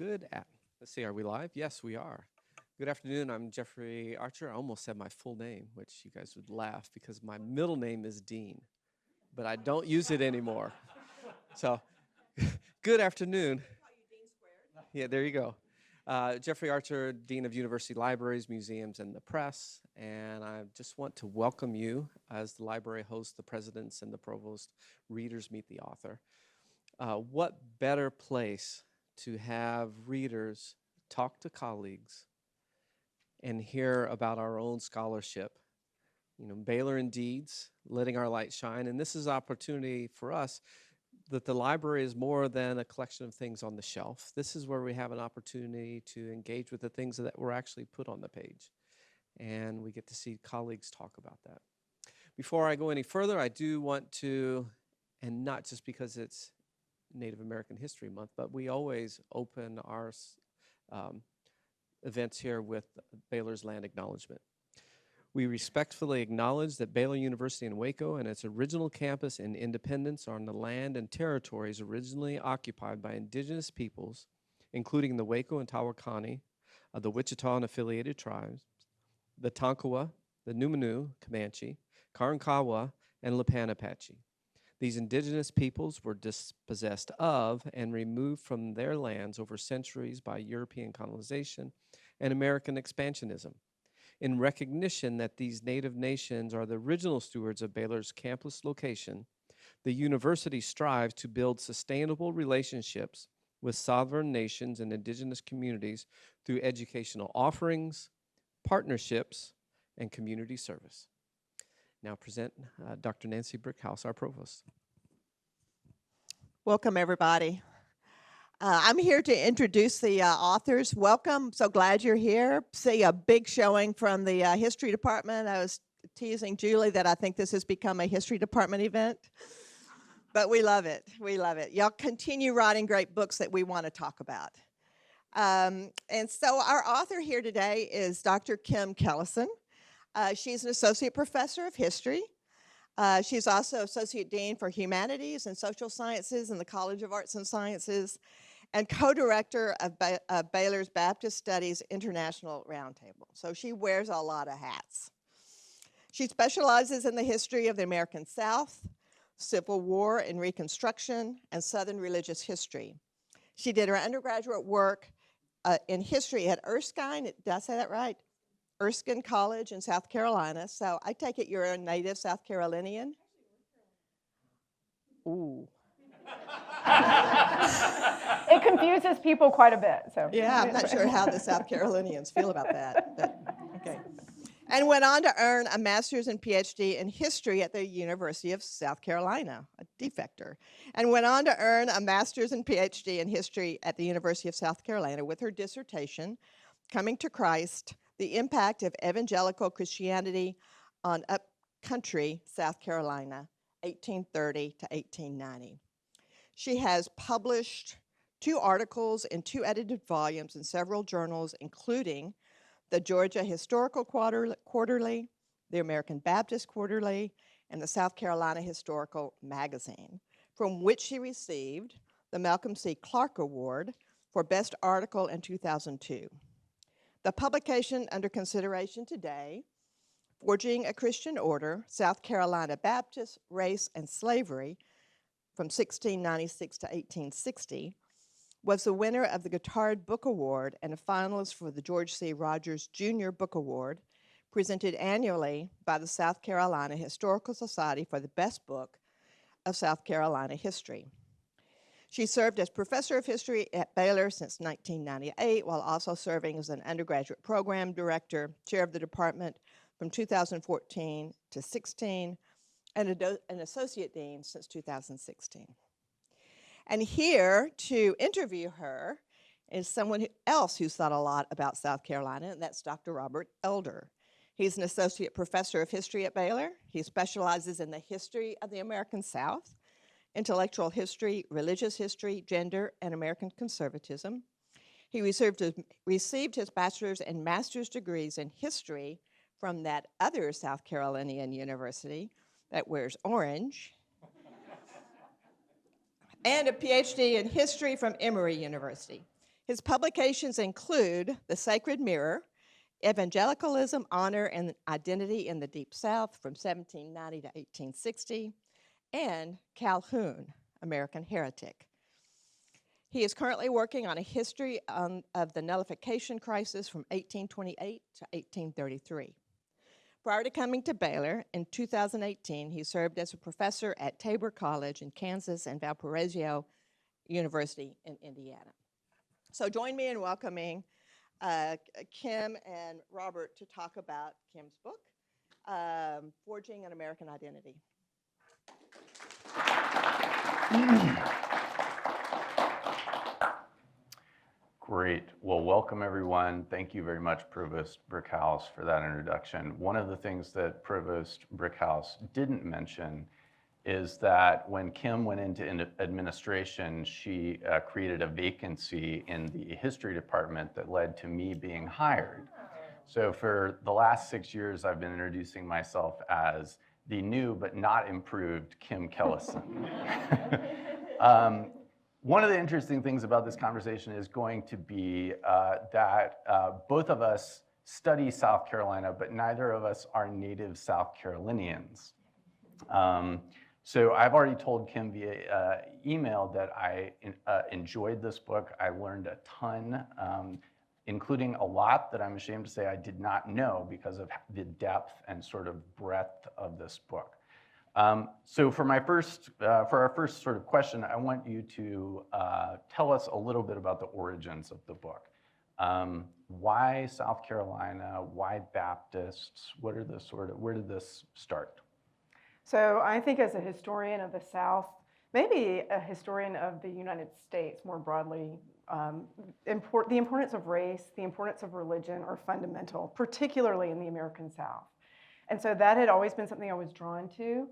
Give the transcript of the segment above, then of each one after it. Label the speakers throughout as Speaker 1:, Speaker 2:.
Speaker 1: Let's see, are we live? Yes, we are. Good afternoon. I'm Jeffrey Archer. I almost said my full name, which you guys would laugh because my middle name is Dean, but I don't use it anymore. So, good afternoon. Yeah, there you go. Jeffrey Archer, Dean of University Libraries, Museums, and the Press. And I just want to welcome you as the library host, the presidents, and the provost. Readers meet the author. What better place to have readers talk to colleagues and hear about our own scholarship? You know, Baylor in Deeds, letting our light shine. And this is an opportunity for us that the library is more than a collection of things on the shelf. This is where we have an opportunity to engage with the things that were actually put on the page. And we get to see colleagues talk about that. Before I go any further, I do want to, and not just because it's Native American History Month, but we always open our events here with Baylor's land acknowledgement. We respectfully acknowledge that Baylor University in Waco and its original campus in Independence are on the land and territories originally occupied by indigenous peoples, including the Waco and Tawakani, the Wichita and affiliated tribes, the Tonkawa, the Numanu, Comanche, Karankawa, and Lipan Apache. These indigenous peoples were dispossessed of and removed from their lands over centuries by European colonization and American expansionism. In recognition that these native nations are the original stewards of Baylor's campus location, the university strives to build sustainable relationships with sovereign nations and indigenous communities through educational offerings, partnerships, and community service. Now present Dr. Nancy Brickhouse, our provost.
Speaker 2: Welcome, everybody. I'm here to introduce the authors. Welcome. So glad you're here. See a big showing from the history department. I was teasing Julie that I think this has become a history department event, but we love it. We love it. Y'all continue writing great books that we want to talk about. And so our author here today is Dr. Kim Kellison. She's an associate professor of history. She's also Associate Dean for Humanities and Social Sciences in the College of Arts and Sciences and co-director of Baylor's Baptist Studies International Roundtable. So she wears a lot of hats. She specializes in the history of the American South, Civil War and Reconstruction, and Southern religious history. She did her undergraduate work in history at Erskine, did I say that right? Erskine College in South Carolina. So I take it you're a native South Carolinian? Ooh.
Speaker 3: It confuses people quite a bit. So
Speaker 2: yeah, I'm not sure how the South Carolinians feel about that. But, okay. And went on to earn a master's and PhD in history at the University of South Carolina, a defector. And went on to earn a master's and PhD in history at the University of South Carolina with her dissertation, Coming to Christ, the Impact of Evangelical Christianity on Upcountry South Carolina, 1830 to 1890. She has published 2 articles in 2 edited volumes in several journals, including the Georgia Historical Quarterly, the American Baptist Quarterly, and the South Carolina Historical Magazine, from which she received the Malcolm C. Clark Award for Best Article in 2002. The publication under consideration today, Forging a Christian Order, South Carolina Baptist, Race, and Slavery, from 1696 to 1860, was the winner of the Guittard Book Award and a finalist for the George C. Rogers Jr. Book Award, presented annually by the South Carolina Historical Society for the best book of South Carolina history. She served as professor of history at Baylor since 1998, while also serving as an undergraduate program director, chair of the department from 2014 to 16, and an associate dean since 2016. And here to interview her is someone else who's thought a lot about South Carolina, and that's Dr. Robert Elder. He's an associate professor of history at Baylor. He specializes in the history of the American South, intellectual history, religious history, gender, and American conservatism. He received his bachelor's and master's degrees in history from that other South Carolinian university that wears orange, and a PhD in history from Emory University. His publications include The Sacred Mirror, Evangelicalism, Honor, and Identity in the Deep South from 1790 to 1860, and Calhoun, American Heretic. He is currently working on a history of the nullification crisis from 1828 to 1833. Prior to coming to Baylor, in 2018, he served as a professor at Tabor College in Kansas and Valparaiso University in Indiana. So join me in welcoming Kim and Robert to talk about Kim's book, Forging an American Identity.
Speaker 4: Great. Well, welcome everyone. Thank you very much, Provost Brickhouse, for that introduction. One of the things that Provost Brickhouse didn't mention is that when Kim went into administration, she created a vacancy in the history department that led to me being hired. So for the last 6 years, I've been introducing myself as the new but not improved Kim Kellison. One of the interesting things about this conversation is going to be that both of us study South Carolina, but neither of us are native South Carolinians. So I've already told Kim via email that I enjoyed this book. I learned a ton, including a lot that I'm ashamed to say I did not know because of the depth and sort of breadth of this book. So for our first sort of question, I want you to tell us a little bit about the origins of the book. Why South Carolina? Why Baptists? Where did this start?
Speaker 3: So I think as a historian of the South, maybe a historian of the United States more broadly, the importance of race, the importance of religion are fundamental, particularly in the American South. And so that had always been something I was drawn to.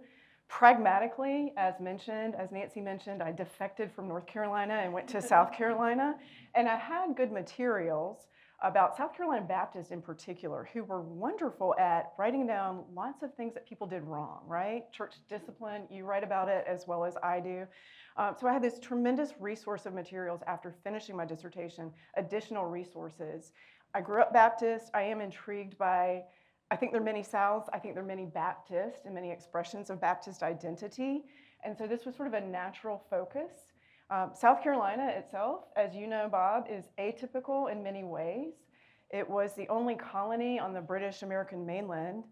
Speaker 3: Pragmatically, as Nancy mentioned, I defected from North Carolina and went to South Carolina. And I had good materials about South Carolina Baptists in particular, who were wonderful at writing down lots of things that people did wrong, right? Church discipline, you write about it as well as I do. So I had this tremendous resource of materials after finishing my dissertation, additional resources. I grew up Baptist. I am intrigued by, I think there are many Souths. I think there are many Baptists and many expressions of Baptist identity. And so this was sort of a natural focus. South Carolina itself, as you know, Bob, is atypical in many ways. It was the only colony on the British American mainland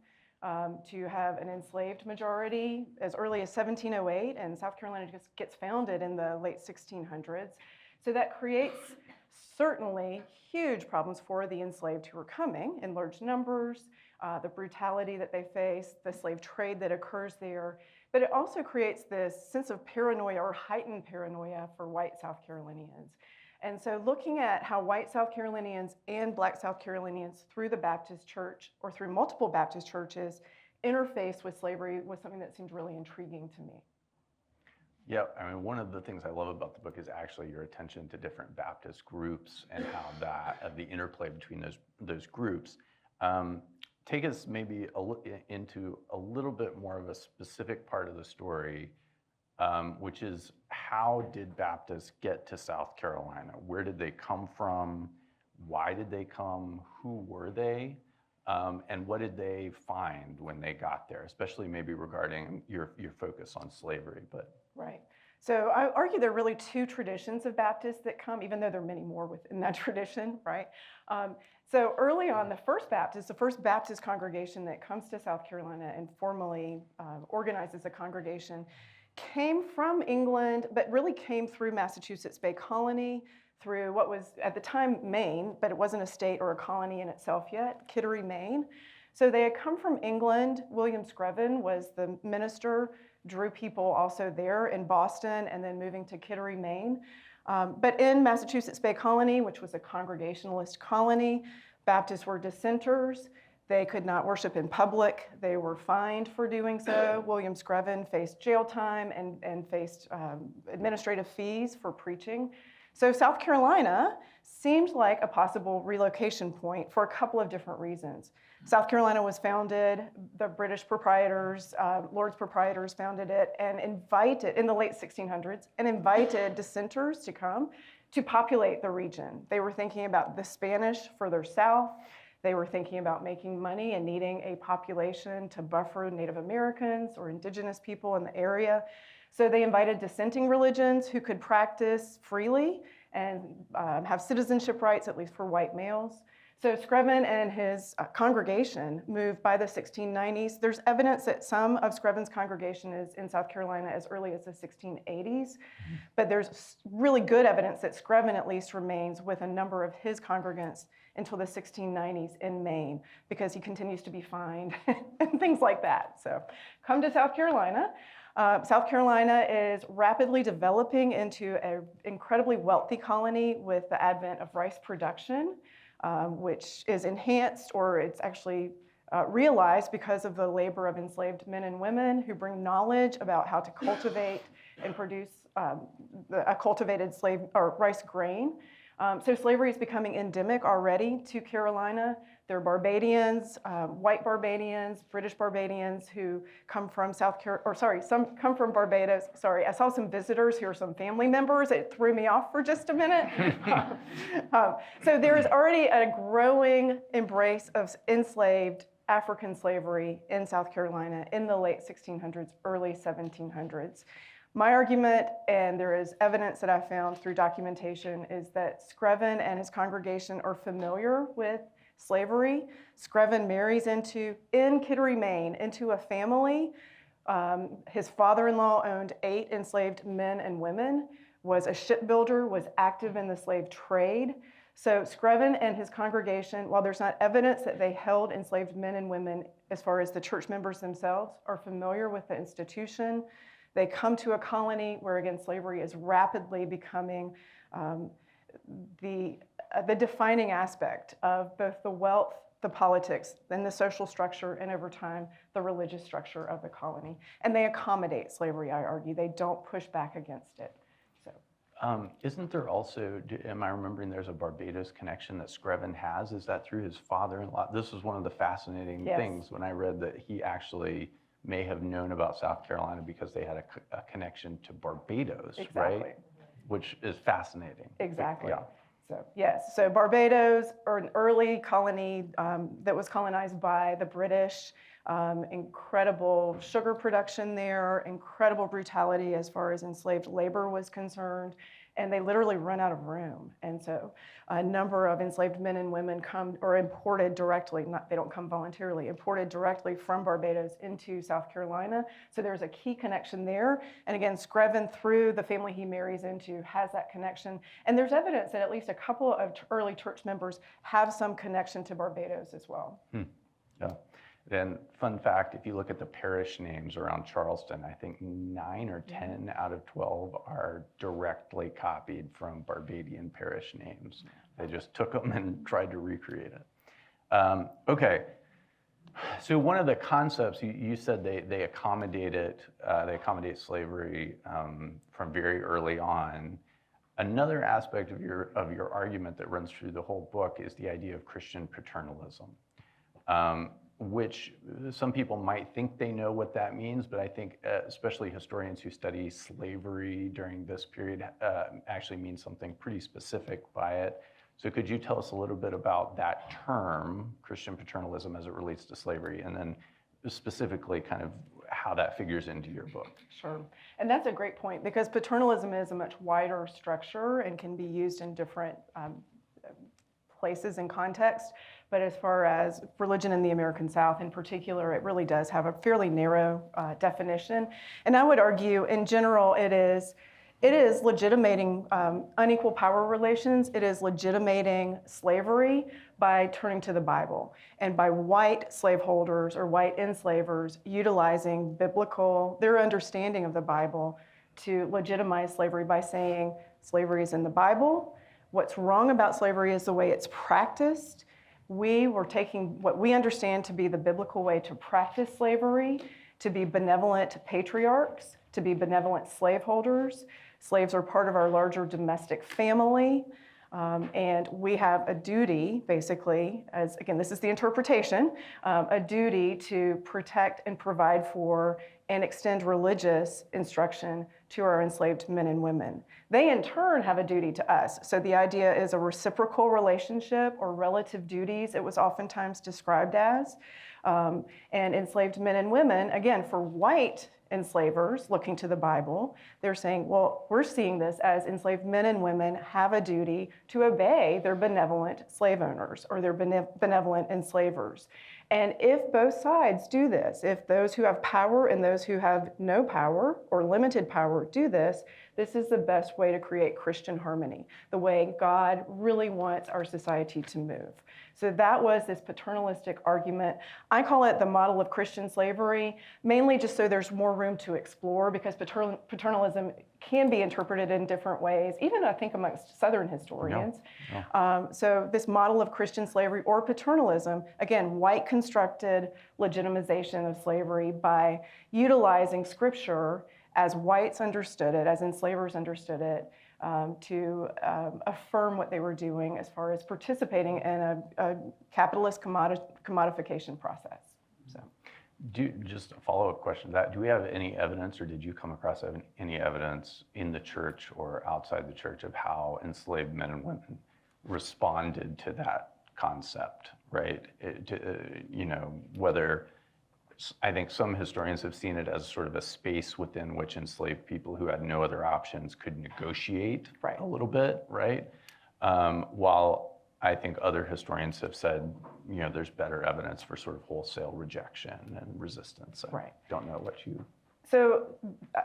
Speaker 3: to have an enslaved majority as early as 1708, and South Carolina just gets founded in the late 1600s. So that creates certainly huge problems for the enslaved who are coming in large numbers, the brutality that they face, the slave trade that occurs there. But it also creates this sense of paranoia or heightened paranoia for white South Carolinians. And so looking at how white South Carolinians and black South Carolinians through the Baptist church or through multiple Baptist churches interface with slavery was something that seemed really intriguing to me.
Speaker 4: Yeah, I mean, one of the things I love about the book is actually your attention to different Baptist groups and how the interplay between those groups. Take us maybe into a little bit more of a specific part of the story, which is how did Baptists get to South Carolina? Where did they come from? Why did they come? Who were they? And what did they find when they got there, especially maybe regarding your focus on slavery?
Speaker 3: Right. So I argue there are really two traditions of Baptists that come, even though there are many more within that tradition, right? So early on, the first Baptist congregation that comes to South Carolina and formally organizes a congregation came from England, but really came through Massachusetts Bay Colony, through what was at the time Maine, but it wasn't a state or a colony in itself yet, Kittery, Maine. So they had come from England. William Screven was the minister, drew people also there in Boston, and then moving to Kittery, Maine. But in Massachusetts Bay Colony, which was a Congregationalist colony, Baptists were dissenters. They could not worship in public. They were fined for doing so. William Screven faced jail time and faced administrative fees for preaching. So South Carolina seemed like a possible relocation point for a couple of different reasons. South Carolina was founded, the British proprietors, Lords proprietors founded it and invited, in the late 1600s, and invited dissenters to come to populate the region. They were thinking about the Spanish further south. They were thinking about making money and needing a population to buffer Native Americans or indigenous people in the area. So they invited dissenting religions who could practice freely and have citizenship rights, at least for white males. So Screven and his congregation moved by the 1690s. There's evidence that some of Screven's congregation is in South Carolina as early as the 1680s, but there's really good evidence that Screven at least remains with a number of his congregants until the 1690s in Maine, because he continues to be fined and things like that. So come to South Carolina. South Carolina is rapidly developing into an incredibly wealthy colony with the advent of rice production, which is enhanced, or it's actually realized because of the labor of enslaved men and women who bring knowledge about how to cultivate and produce a cultivated slave or rice grain. So slavery is becoming endemic already to Carolina. There are Barbadians, white Barbadians, British Barbadians who come from some come from Barbados. Sorry, I saw some visitors who are some family members. It threw me off for just a minute. So there is already a growing embrace of enslaved African slavery in South Carolina in the late 1600s, early 1700s. My argument, and there is evidence that I found through documentation, is that Screven and his congregation are familiar with slavery. Screven marries in Kittery, Maine, into a family. His father-in-law owned 8 enslaved men and women, was a shipbuilder, was active in the slave trade. So Screven and his congregation, while there's not evidence that they held enslaved men and women as far as the church members themselves, are familiar with the institution. They come to a colony where, again, slavery is rapidly becoming the defining aspect of both the wealth, the politics, and the social structure, and over time, the religious structure of the colony. And they accommodate slavery, I argue. They don't push back against it. So,
Speaker 4: isn't there also, am I remembering there's a Barbados connection that Screven has? Is that through his father-in-law? This was one of the fascinating things when I read that he actually may have known about South Carolina because they had a connection to Barbados, right? Which is fascinating.
Speaker 3: Exactly.
Speaker 4: Yeah.
Speaker 3: So yes, so Barbados, or an early colony that was colonized by the British. Incredible sugar production there, incredible brutality as far as enslaved labor was concerned, and they literally run out of room. And so a number of enslaved men and women come, or imported directly, they don't come voluntarily, imported directly from Barbados into South Carolina. So there's a key connection there. And again, Screven, through the family he marries into, has that connection. And there's evidence that at least a couple of early church members have some connection to Barbados as well.
Speaker 4: Yeah. And fun fact, if you look at the parish names around Charleston, I think 9 or 10 out of 12 are directly copied from Barbadian parish names. They just took them and tried to recreate it. Okay, so one of the concepts, you said they accommodate slavery from very early on. Another aspect of your argument that runs through the whole book is the idea of Christian paternalism. Which some people might think they know what that means, but I think especially historians who study slavery during this period actually mean something pretty specific by it. So could you tell us a little bit about that term, Christian paternalism, as it relates to slavery, and then specifically kind of how that figures into your book?
Speaker 3: Sure. And that's a great point, because paternalism is a much wider structure and can be used in different places and contexts. But as far as religion in the American South in particular, it really does have a fairly narrow definition. And I would argue, in general, it is legitimating unequal power relations. It is legitimating slavery by turning to the Bible, and by white slaveholders or white enslavers utilizing their understanding of the Bible to legitimize slavery by saying slavery is in the Bible. What's wrong about slavery is the way it's practiced. We were taking what we understand to be the biblical way to practice slavery, to be benevolent patriarchs, to be benevolent slaveholders. Slaves are part of our larger domestic family. And we have a duty, basically, as again, this is the interpretation, a duty to protect and provide for and extend religious instruction to our enslaved men and women. They, in turn, have a duty to us. So the idea is a reciprocal relationship or relative duties, it was oftentimes described as. And enslaved men and women, again, for white enslavers looking to the Bible, they're saying, well, we're seeing this as enslaved men and women have a duty to obey their benevolent slave owners or their benevolent enslavers. And if both sides do this, if those who have power and those who have no power or limited power do this, this is the best way to create Christian harmony, the way God really wants our society to move. So that was this paternalistic argument. I call it the model of Christian slavery, mainly just so there's more room to explore, because paternalism can be interpreted in different ways, even I think amongst Southern historians. So this model of Christian slavery or paternalism, again, white constructed legitimization of slavery by utilizing scripture as whites understood it, as enslavers understood it, to affirm what they were doing as far as participating in a capitalist commodification process. So,
Speaker 4: just a follow-up question to that, do we have any evidence, or did you come across any evidence in the church or outside the church of how enslaved men and women responded to that concept, right? Whether, I think some historians have seen it as sort of a space within which enslaved people who had no other options could negotiate a little bit, right? While I think other historians have said, there's better evidence for sort of wholesale rejection and resistance. I don't know what you...
Speaker 3: So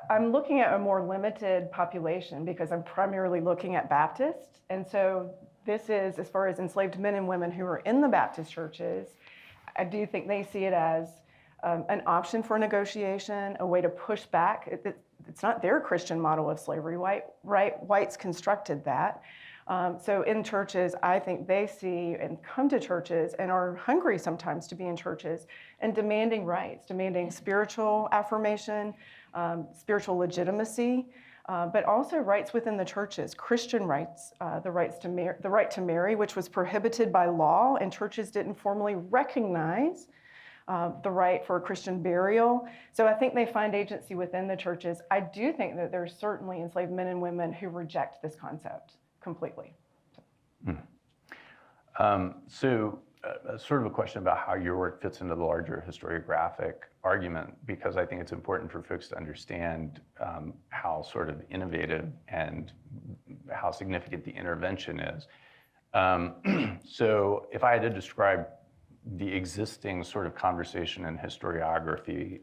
Speaker 3: I'm looking at a more limited population because I'm primarily looking at Baptists. And so this is, as far as enslaved men and women who are in the Baptist churches, I do think they see it as an option for negotiation, a way to push back. It's not their Christian model of slavery, whites constructed that. So in churches, I think they see and come to churches and are hungry sometimes to be in churches and demanding rights, demanding spiritual affirmation, spiritual legitimacy, but also rights within the churches, Christian rights, the right to marry, which was prohibited by law, and churches didn't formally recognize the right for Christian burial. So I think they find agency within the churches. I do think that there's certainly enslaved men and women who reject this concept completely.
Speaker 4: Sort of a question about how your work fits into the larger historiographic argument, because I think it's important for folks to understand how sort of innovative and how significant the intervention is. So if I had to describe the existing sort of conversation in historiography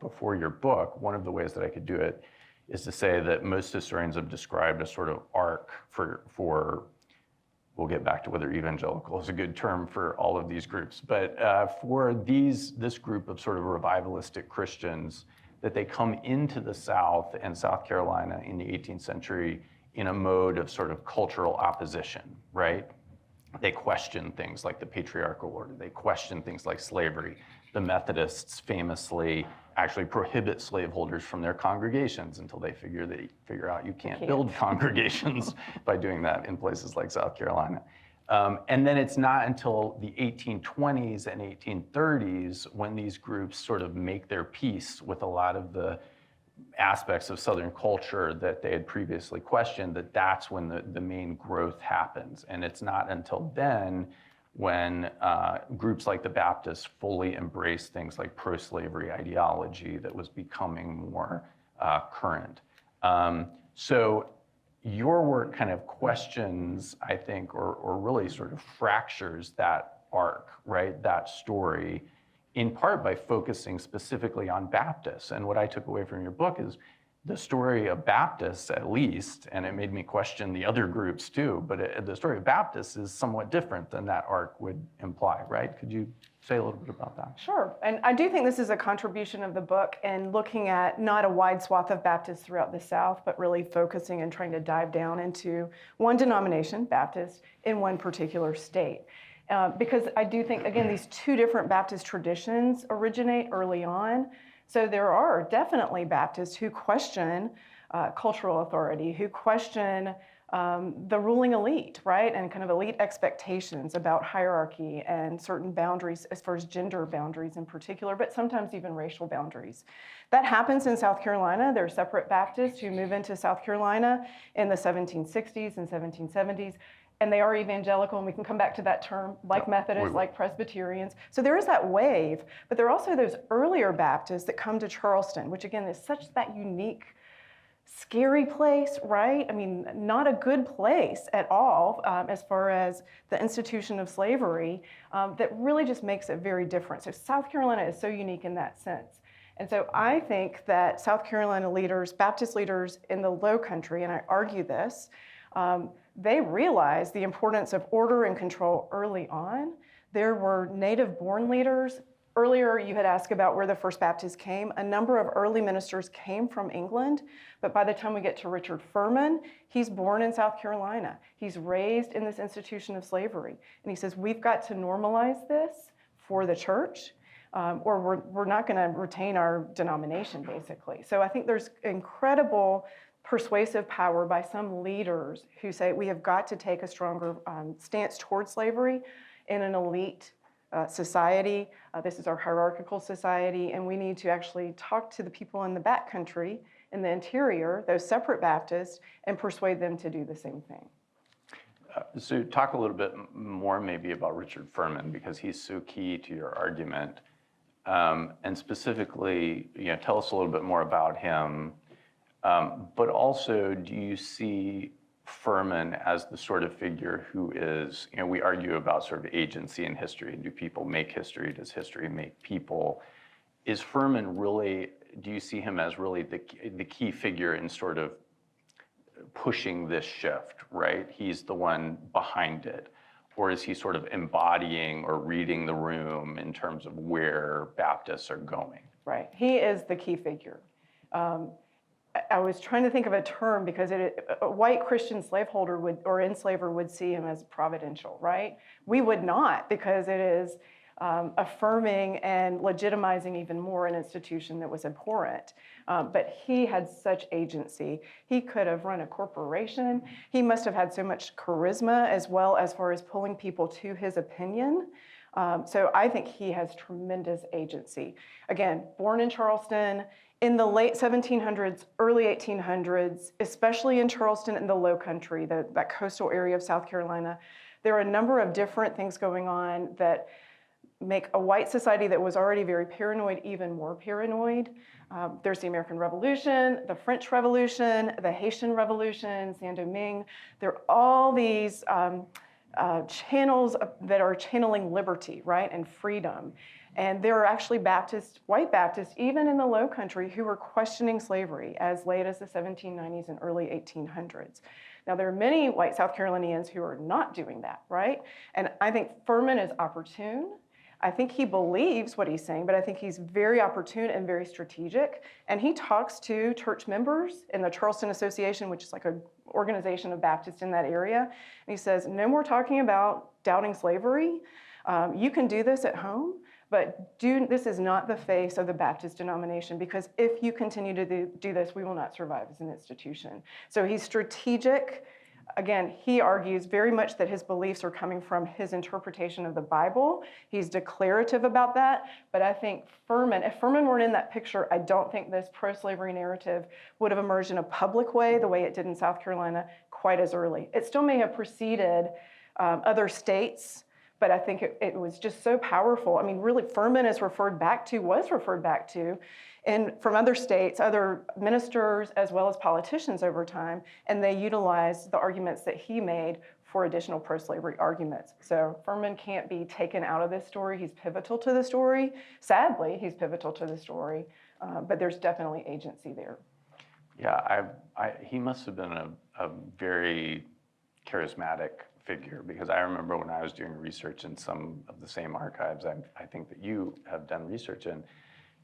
Speaker 4: before your book, one of the ways that I could do it is to say that most historians have described a sort of arc for we'll get back to whether evangelical is a good term for all of these groups, but for this group of sort of revivalistic Christians, that they come into the South and South Carolina in the 18th century in a mode of sort of cultural opposition, right? They question things like the patriarchal order. They question things like slavery. The Methodists famously actually prohibit slaveholders from their congregations until they figure out you can't build congregations by doing that in places like South Carolina. And then it's not until the 1820s and 1830s when these groups sort of make their peace with a lot of the aspects of Southern culture that they had previously questioned, that's when the main growth happens. And it's not until then when groups like the Baptists fully embrace things like pro-slavery ideology that was becoming more current. So your work kind of questions, I think, or really sort of fractures that arc, right, that story, in part by focusing specifically on Baptists. And what I took away from your book is the story of Baptists, at least, and it made me question the other groups too, but the story of Baptists is somewhat different than that arc would imply, right? Could you say a little bit about that?
Speaker 3: Sure, and I do think this is a contribution of the book and looking at not a wide swath of Baptists throughout the South, but really focusing and trying to dive down into one denomination, Baptist, in one particular state. Because I do think, again, these two different Baptist traditions originate early on. So there are definitely Baptists who question cultural authority, who question the ruling elite, right? And kind of elite expectations about hierarchy and certain boundaries as far as gender boundaries in particular, but sometimes even racial boundaries. That happens in South Carolina. There are separate Baptists who move into South Carolina in the 1760s and 1770s. And they are evangelical, and we can come back to that term, like Methodists, like Presbyterians. So there is that wave, but there are also those earlier Baptists that come to Charleston, which again is such that unique, scary place, right? I mean, not a good place at all as far as the institution of slavery, that really just makes it very different. So South Carolina is so unique in that sense. And so I think that South Carolina leaders, Baptist leaders in the Low Country, and I argue this, they realized the importance of order and control early on. There were native-born leaders. Earlier, you had asked about where the first Baptists came. A number of early ministers came from England, but by the time we get to Richard Furman, he's born in South Carolina. He's raised in this institution of slavery. And he says, we've got to normalize this for the church, or we're not going to retain our denomination, basically. So I think there's incredible persuasive power by some leaders who say we have got to take a stronger stance towards slavery in an elite society. This is our hierarchical society, and we need to actually talk to the people in the backcountry, in the interior, those separate Baptists, and persuade them to do the same thing.
Speaker 4: So talk a little bit more maybe about Richard Furman, because he's so key to your argument. And specifically, tell us a little bit more about him. But also, do you see Furman as the sort of figure who is, we argue about sort of agency in history. Do people make history? Does history make people? Is Furman really, do you see him as really the key figure in sort of pushing this shift, right? He's the one behind it. Or is he sort of embodying or reading the room in terms of where Baptists are going?
Speaker 3: Right, he is the key figure. I was trying to think of a term because a white Christian slaveholder or enslaver would see him as providential, right? We would not, because it is affirming and legitimizing even more an institution that was abhorrent. But he had such agency. He could have run a corporation. He must have had so much charisma as well as far as pulling people to his opinion. So I think he has tremendous agency. Again, born in Charleston, in the late 1700s, early 1800s, especially in Charleston and the Low Country, that coastal area of South Carolina, there are a number of different things going on that make a white society that was already very paranoid even more paranoid. There's the American Revolution, the French Revolution, the Haitian Revolution, Saint-Domingue. There are all these channels that are channeling liberty, right, and freedom. And there are actually Baptists, white Baptists, even in the Low Country, who were questioning slavery as late as the 1790s and early 1800s. Now, there are many white South Carolinians who are not doing that, right? And I think Furman is opportune. I think he believes what he's saying, but I think he's very opportune and very strategic. And he talks to church members in the Charleston Association, which is like an organization of Baptists in that area. And he says, no more talking about doubting slavery. You can do this at home. But this is not the face of the Baptist denomination, because if you continue to do this, we will not survive as an institution. So he's strategic. Again, he argues very much that his beliefs are coming from his interpretation of the Bible. He's declarative about that. But I think if Furman weren't in that picture, I don't think this pro-slavery narrative would have emerged in a public way the way it did in South Carolina quite as early. It still may have preceded other states, but I think it was just so powerful. I mean, really, Furman was referred back to, and from other states, other ministers, as well as politicians over time, and they utilized the arguments that he made for additional pro-slavery arguments. So Furman can't be taken out of this story. He's pivotal to the story. Sadly, he's pivotal to the story, but there's definitely agency there.
Speaker 4: Yeah, he must have been a very charismatic figure, because I remember when I was doing research in some of the same archives I think that you have done research in,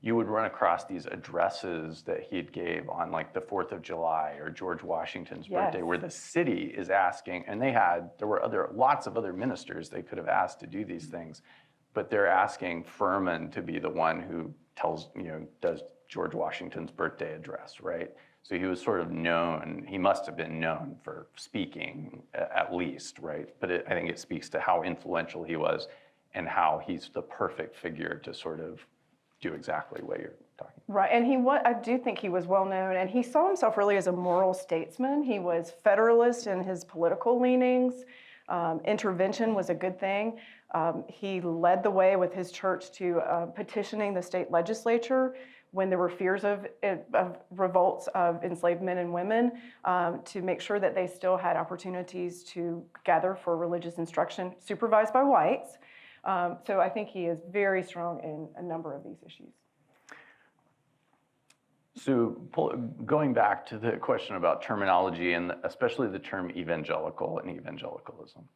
Speaker 4: you would run across these addresses that he gave on like the 4th of July or George Washington's birthday, where the city is asking, and there were lots of other ministers they could have asked to do these things, but they're asking Furman to be the one who does George Washington's birthday address, right? So he was sort of known, he must have been known for speaking at least, right? But I think it speaks to how influential he was and how he's the perfect figure to sort of do exactly what you're talking about.
Speaker 3: Right, and I do think he was well known, and he saw himself really as a moral statesman. He was Federalist in his political leanings. Intervention was a good thing. He led the way with his church to petitioning the state legislature when there were fears of revolts of enslaved men and women, to make sure that they still had opportunities to gather for religious instruction supervised by whites. So I think he is very strong in a number of these issues.
Speaker 4: So going back to the question about terminology, and especially the term evangelical and evangelicalism,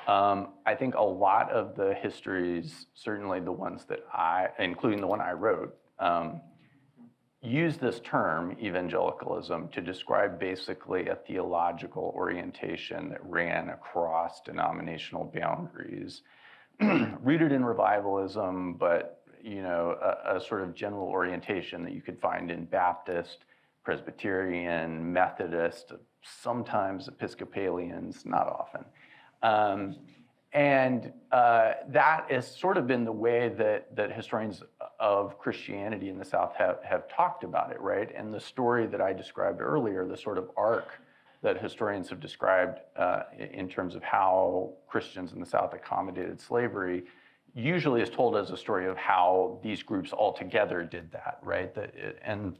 Speaker 4: I think a lot of the histories, certainly the ones that including the one I wrote, use this term evangelicalism to describe basically a theological orientation that ran across denominational boundaries, rooted in revivalism, but a sort of general orientation that you could find in Baptist, Presbyterian, Methodist, sometimes Episcopalians, not often. That has sort of been the way that historians of Christianity in the South have talked about it, right? And the story that I described earlier, the sort of arc that historians have described in terms of how Christians in the South accommodated slavery, usually is told as a story of how these groups all together did that, right? And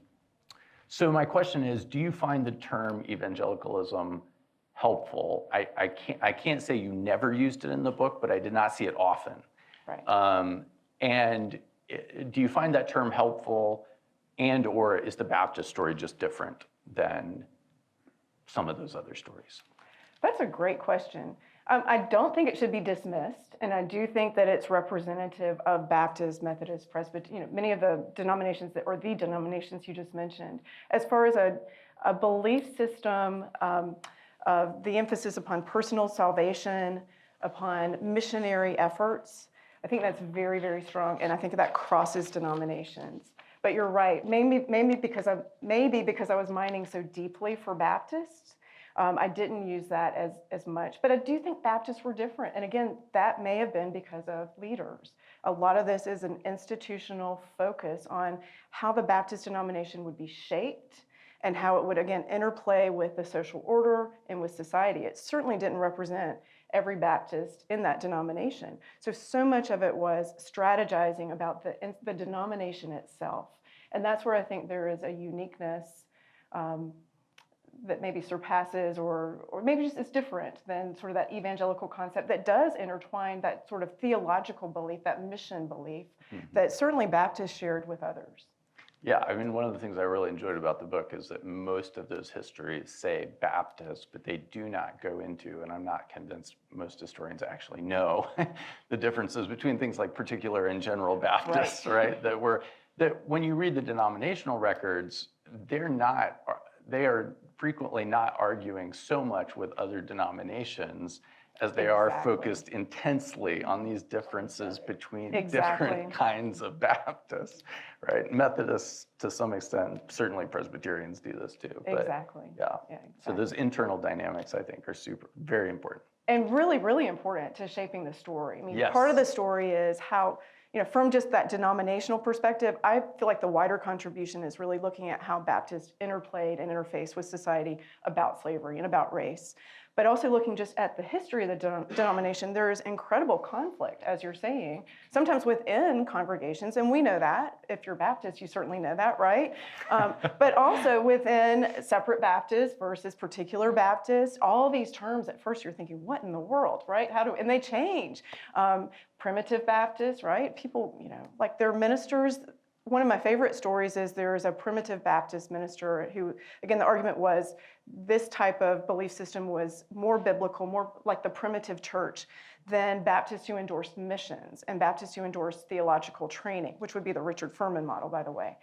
Speaker 4: so my question is, do you find the term evangelicalism helpful? I can't say you never used it in the book, but I did not see it often.
Speaker 3: Right.
Speaker 4: And do you find that term helpful, and or is the Baptist story just different than some of those other stories?
Speaker 3: That's a great question. I don't think it should be dismissed, and I do think that it's representative of Baptist, Methodist, Presbyterian, many of the denominations or the denominations you just mentioned. As far as a belief system, of the emphasis upon personal salvation, upon missionary efforts, I think that's very, very strong, and I think that crosses denominations. But you're right. Maybe because I was mining so deeply for Baptists, I didn't use that as much. But I do think Baptists were different. And again, that may have been because of leaders. A lot of this is an institutional focus on how the Baptist denomination would be shaped and how it would, again, interplay with the social order and with society. It certainly didn't represent every Baptist in that denomination. So much of it was strategizing about the denomination itself. And that's where I think there is a uniqueness that maybe surpasses or maybe just is different than sort of that evangelical concept that does intertwine that sort of theological belief, that mission belief, that certainly Baptists shared with others.
Speaker 4: Yeah, I mean, one of the things I really enjoyed about the book is that most of those histories say Baptist, but they do not go into, and I'm not convinced most historians actually know, the differences between things like particular and general Baptists, right? That when you read the denominational records, they are frequently not arguing so much with other denominations as they are focused intensely on these differences between different kinds of Baptists, right? Methodists, to some extent, certainly Presbyterians do this too. But
Speaker 3: Exactly.
Speaker 4: Yeah. So those internal dynamics, I think, are very important.
Speaker 3: And really, really important to shaping the story. I mean,
Speaker 4: Yes.
Speaker 3: Part of the story is how, from just that denominational perspective, I feel like the wider contribution is really looking at how Baptists interplayed and interfaced with society about slavery and about race. But also looking just at the history of the denomination, there is incredible conflict, as you're saying, sometimes within congregations, and we know that. If you're Baptist, you certainly know that, right? But also within separate Baptists versus particular Baptists, all these terms, at first you're thinking, what in the world, right? And they change. Primitive Baptists, right? People, like their ministers. One of my favorite stories is there is a primitive Baptist minister who, again, the argument was this type of belief system was more biblical, more like the primitive church than Baptists who endorsed missions and Baptists who endorsed theological training, which would be the Richard Furman model, by the way.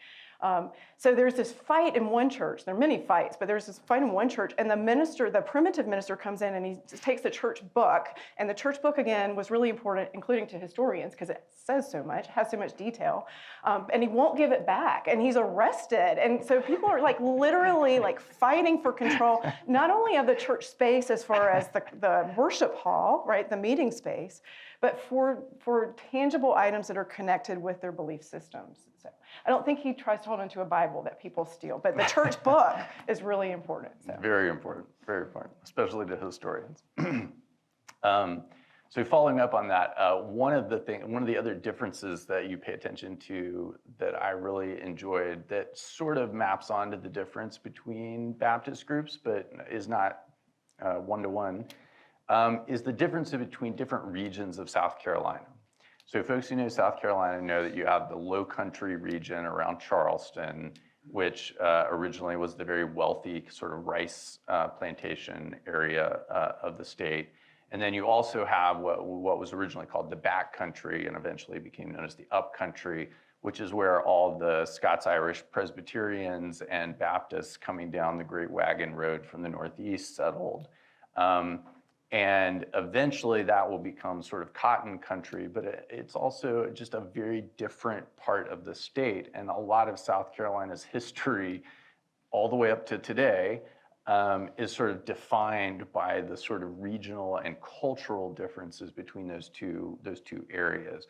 Speaker 3: So there's this fight in one church. There are many fights, but there's this fight in one church, and the minister, the primitive minister, comes in and he takes the church book, and the church book, again, was really important, including to historians, because it says so much, has so much detail, and he won't give it back, and he's arrested. And so people are like literally like fighting for control, not only of the church space as far as the worship hall, right, the meeting space, but for tangible items that are connected with their belief systems. So I don't think he tries to hold onto a Bible that people steal, but the church book is really important. So.
Speaker 4: Very important, especially to historians. So following up on that, one of the other differences that you pay attention to that I really enjoyed that sort of maps onto the difference between Baptist groups, but is not one-to-one, is the difference between different regions of South Carolina. So folks who know South Carolina know that you have the Low Country region around Charleston, which originally was the very wealthy sort of rice plantation area of the state. And then you also have what was originally called the back country and eventually became known as the up country, which is where all the Scots-Irish Presbyterians and Baptists coming down the Great Wagon Road from the Northeast settled. And eventually that will become sort of cotton country, but it's also just a very different part of the state. And a lot of South Carolina's history, all the way up to today, is sort of defined by the sort of regional and cultural differences between those two areas.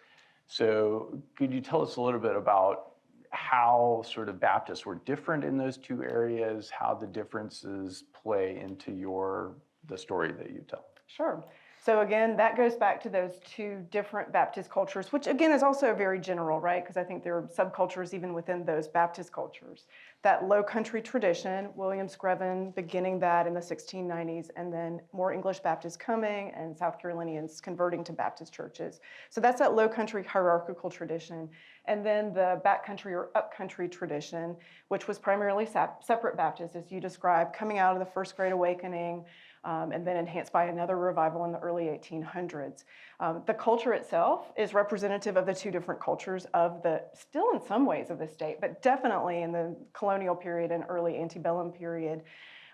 Speaker 4: So could you tell us a little bit about how sort of Baptists were different in those two areas, how the differences play into the story that you tell?
Speaker 3: Sure. So again, that goes back to those two different Baptist cultures, which again is also very general, right? Because I think there are subcultures even within those Baptist cultures. That Low Country tradition, William Screven beginning that in the 1690s, and then more English Baptists coming and South Carolinians converting to Baptist churches. So that's that Low Country hierarchical tradition. And then the backcountry or upcountry tradition, which was primarily separate Baptists, as you described, coming out of the First Great Awakening, and then enhanced by another revival in the early 1800s. The culture itself is representative of the two different cultures still in some ways of the state, but definitely in the colonial period and early antebellum period.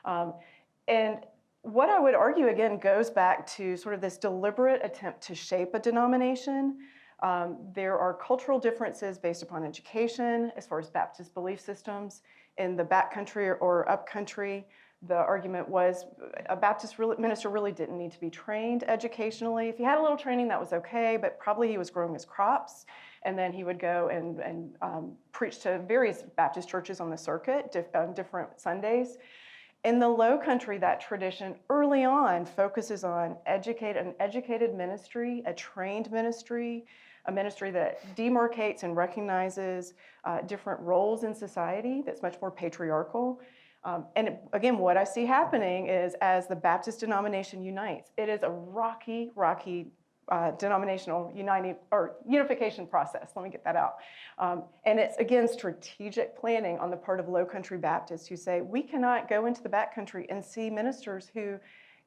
Speaker 3: And what I would argue, again, goes back to sort of this deliberate attempt to shape a denomination. There are cultural differences based upon education as far as Baptist belief systems. In the backcountry or upcountry, the argument was a Baptist minister really didn't need to be trained educationally. If he had a little training, that was okay, but probably he was growing his crops, and then he would go and preach to various Baptist churches on the circuit on different Sundays. In the Low Country, that tradition early on focuses on an educated ministry, a trained ministry, a ministry that demarcates and recognizes different roles in society that's much more patriarchal. And again, what I see happening is as the Baptist denomination unites, it is a rocky denominational unification process. Let me get that out. And it's, again, strategic planning on the part of Low Country Baptists who say, we cannot go into the backcountry and see ministers who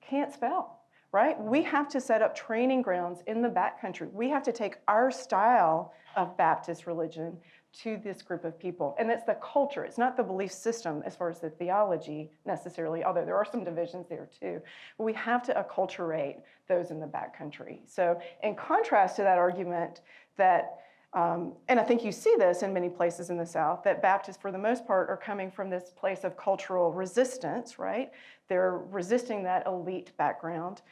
Speaker 3: can't spell, right? We have to set up training grounds in the backcountry. We have to take our style of Baptist religion to this group of people. And it's the culture. It's not the belief system as far as the theology necessarily, although there are some divisions there too. But we have to acculturate those in the backcountry. So in contrast to that argument that, and I think you see this in many places in the South, that Baptists for the most part are coming from this place of cultural resistance, right? They're resisting that elite background.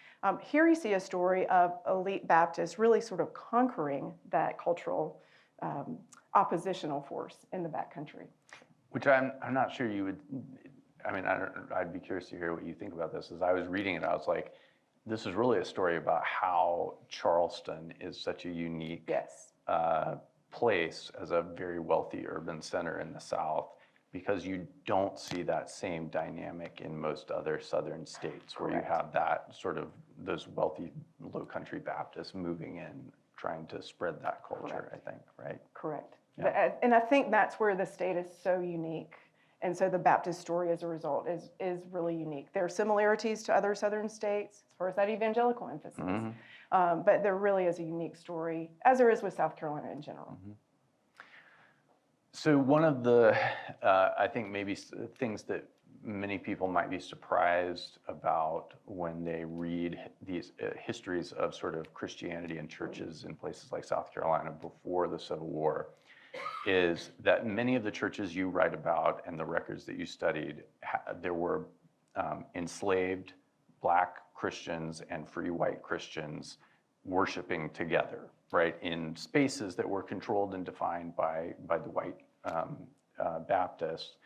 Speaker 3: Here you see a story of elite Baptists really sort of conquering that cultural oppositional force in the backcountry.
Speaker 4: Which I'm not sure you would, I'd be curious to hear what you think about this. As I was reading it, I was like, this is really a story about how Charleston is such a unique place as a very wealthy urban center in the South, because you don't see that same dynamic in most other southern states where you have that sort of those wealthy Low Country Baptists moving in, trying to spread that culture, I think, right?
Speaker 3: Correct.
Speaker 4: Yeah.
Speaker 3: And I think that's where the state is so unique. And so the Baptist story as a result is really unique. There are similarities to other southern states as far as that evangelical emphasis. Mm-hmm. But there really is a unique story, as there is with South Carolina in general.
Speaker 4: So one of the, I think maybe things that many people might be surprised about when they read these histories of sort of Christianity and churches in places like South Carolina before the Civil War is that many of the churches you write about and the records that you studied, there were enslaved Black Christians and free white Christians worshiping together, right, in spaces that were controlled and defined by the white Baptists.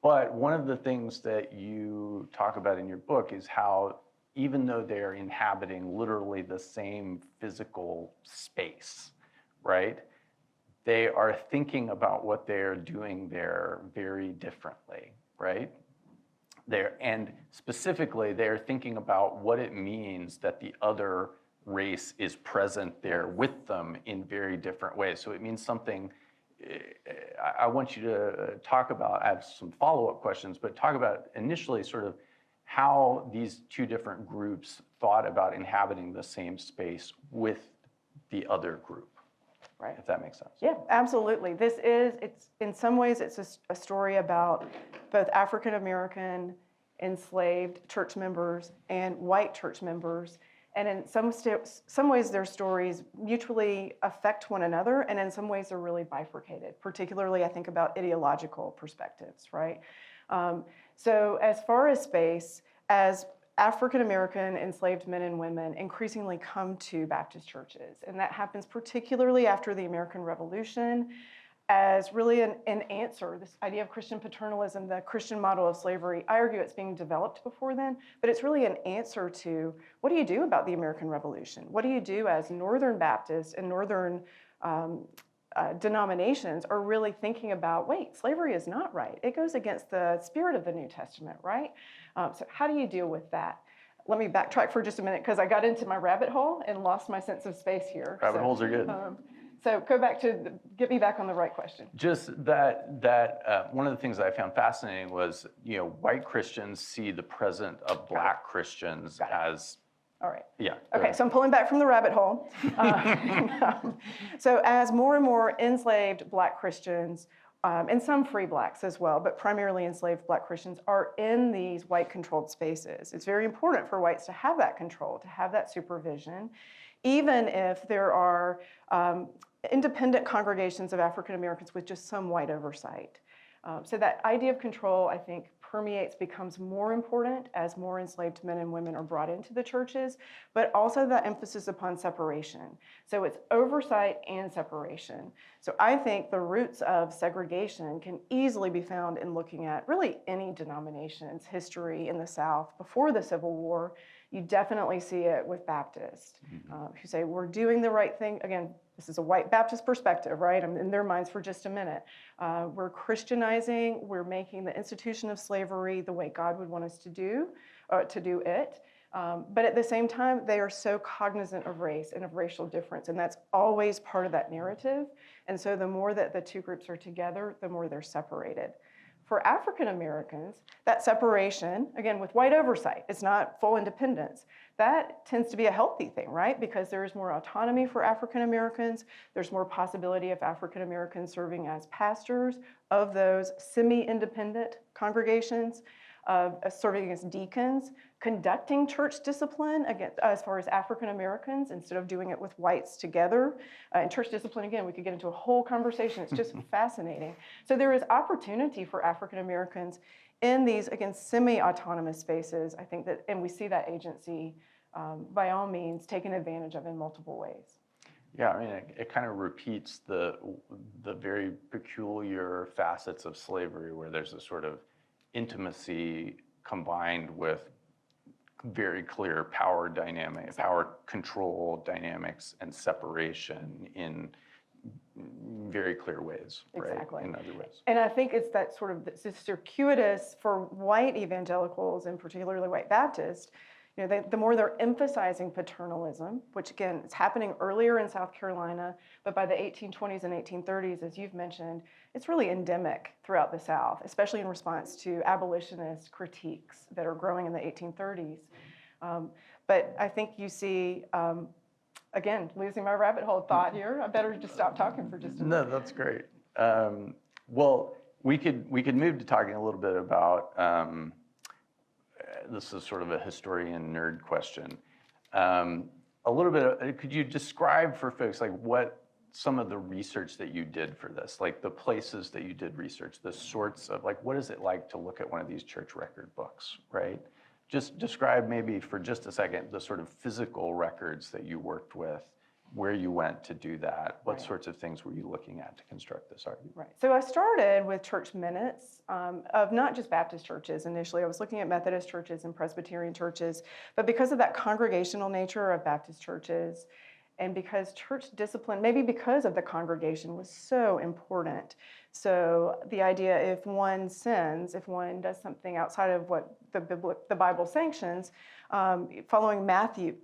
Speaker 4: But one of the things that you talk about in your book is how even though they're inhabiting literally the same physical space, right, they are thinking about what they're doing there very differently, right? And specifically, they're thinking about what it means that the other race is present there with them in very different ways. So it means something. I want you to talk about, I have some follow-up questions, but talk about initially sort of how these two different groups thought about inhabiting the same space with the other group. Right, if that makes sense.
Speaker 3: Yeah, absolutely. It's in some ways, it's a story about both African American enslaved church members and white church members. And in some ways, their stories mutually affect one another, and in some ways, they're really bifurcated. Particularly, I think about ideological perspectives, right? So as far as space, as African American enslaved men and women increasingly come to Baptist churches, and that happens particularly after the American Revolution as really an answer, this idea of Christian paternalism, the Christian model of slavery. I argue it's being developed before then, but it's really an answer to what do you do about the American Revolution? What do you do as Northern Baptists and Northern denominations are really thinking about, wait, slavery is not right. It goes against the spirit of the New Testament, right? So how do you deal with that? Let me backtrack for just a minute because I got into my rabbit hole and lost my sense of space here.
Speaker 4: Rabbit holes are good.
Speaker 3: So go back to, get me back on the right question.
Speaker 4: Just that one of the things that I found fascinating was, white Christians see the presence of Black Christians as.
Speaker 3: All right.
Speaker 4: Yeah.
Speaker 3: Okay, so I'm pulling back from the rabbit hole. So as more and more enslaved Black Christians, and some free Blacks as well, but primarily enslaved Black Christians are in these white-controlled spaces. It's very important for whites to have that control, to have that supervision, even if there are independent congregations of African Americans with just some white oversight. So that idea of control, I think, becomes more important as more enslaved men and women are brought into the churches, but also the emphasis upon separation. So it's oversight and separation. So I think the roots of segregation can easily be found in looking at really any denomination's history in the South before the Civil War. You definitely see it with Baptists who say, we're doing the right thing. Again, this is a white Baptist perspective, right? I'm in their minds for just a minute. We're Christianizing, we're making the institution of slavery the way God would want us to do it. But at the same time, they are so cognizant of race and of racial difference, and that's always part of that narrative. And so the more that the two groups are together, the more they're separated. For African Americans, that separation, again, with white oversight, it's not full independence. That tends to be a healthy thing, right? Because there's more autonomy for African Americans. There's more possibility of African Americans serving as pastors of those semi-independent congregations, serving as deacons, conducting church discipline, again, as far as African Americans, instead of doing it with whites together. And church discipline, again, we could get into a whole conversation. It's just fascinating. So there is opportunity for African Americans in these, again, semi-autonomous spaces, I think that, and we see that agency, by all means, taken advantage of in multiple ways.
Speaker 4: Yeah, I mean, it kind of repeats the very peculiar facets of slavery where there's a sort of intimacy combined with very clear power dynamics, power control dynamics, and separation in very clear ways,
Speaker 3: Exactly.
Speaker 4: right? In other ways.
Speaker 3: And I think it's that sort of this circuitous for white evangelicals and particularly white Baptists. The more they're emphasizing paternalism, which again, is happening earlier in South Carolina, but by the 1820s and 1830s, as you've mentioned, it's really endemic throughout the South, especially in response to abolitionist critiques that are growing in the 1830s. But I think you see again, losing my rabbit hole thought here. I better just stop talking for just a minute.
Speaker 4: No, that's great. Well, we could move to talking a little bit about, this is sort of a historian nerd question. A little bit, could you describe for folks like what some of the research that you did for this, like the places that you did research, the sorts of, like, what is it like to look at one of these church record books, right? Just describe maybe for just a second the sort of physical records that you worked with, where you went to do that, what sorts of things were you looking at to construct this argument?
Speaker 3: Right. So I started with church minutes of not just Baptist churches initially. I was looking at Methodist churches and Presbyterian churches, but because of that congregational nature of Baptist churches, and because church discipline, maybe because of the congregation, was so important. So the idea, if one sins, if one does something outside of what the Bible sanctions, following Matthew,